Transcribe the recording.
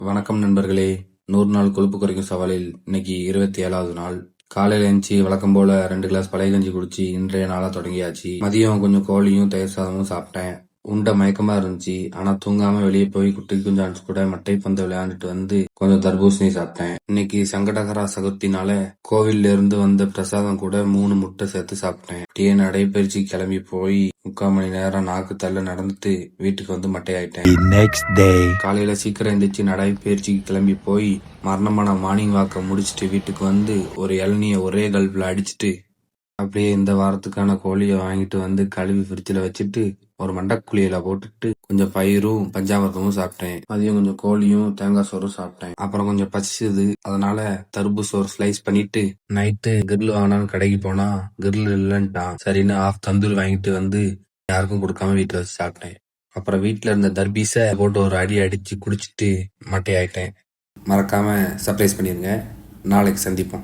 வணக்கம் நண்பர்களே. 100 நாள் கொழுப்பு குறைக்கும் சவாலில் இன்னைக்கு 27வது நாள். காலையில எழுந்துச்சு வழக்கம் போல 2 கிளாஸ் பழைய கஞ்சி குடிச்சு இன்றைய நாளா தொடங்கியாச்சு. மதியம் கொஞ்சம் கோழியும் தயிர் சாதமும் சாப்பிட்டேன். உண்ட மயக்கமா இருந்துச்சு. ஆனா தூங்காம வெளியே போய் குட்டி குஞ்சான்ஸ் கூட மட்டை பந்து விளையாண்டுட்டு வந்து கொஞ்சம் தர்பூசணி சாப்பிட்டேன். இன்னைக்கு சங்கடகரா சதுர்த்தினால கோவில்ல இருந்து வந்த பிரசாதம் கூட 3 முட்டை சேர்த்து சாப்பிட்டேன். அப்படியே நடைபயிற்சி கிளம்பி போய் 3/4 மணி நேரம் நாக்கு தள்ள நடந்துட்டு வீட்டுக்கு வந்து மட்டையாயிட்டேன். காலையில சீக்கிரம் எந்திரிச்சு நடைபயிற்சிக்கு கிளம்பி போய் மரணமான மார்னிங் வாக்க முடிச்சுட்டு வீட்டுக்கு வந்து ஒரு இளநிய ஒரே கல்ப்ல அடிச்சுட்டு அப்படியே இந்த வாரத்துக்கான கோழியை வாங்கிட்டு வந்து கழுவி ஃப்ரிட்ஜில் வச்சுட்டு ஒரு மண்டக்குழியில போட்டுட்டு கொஞ்சம் பயிரும் பஞ்சாமிர்தமும் சாப்பிட்டேன். மதியம் கொஞ்சம் கோழியும் தேங்காய் சோறும் சாப்பிட்டேன். அப்புறம் கொஞ்சம் பசிச்சது, அதனால தர்பூஸ் ஒரு ஸ்லைஸ் பண்ணிட்டு நைட்டு கிரில் வாங்கினான்னு கடைக்கு போனா கிரில் இல்லைன்ட்டான். சரின்னு ஆஃப் தந்தூரி வாங்கிட்டு வந்து யாருக்கும் கொடுக்காம வீட்டுல வச்சு சாப்பிட்டேன். அப்புறம் வீட்டுல இருந்த தர்பீஸை போட்டு ஒரு அடி அடிச்சு குடிச்சிட்டு மட்டையாயிட்டேன். மறக்காம சர்ப்ரைஸ் பண்ணிருங்க. நாளைக்கு சந்திப்போம்.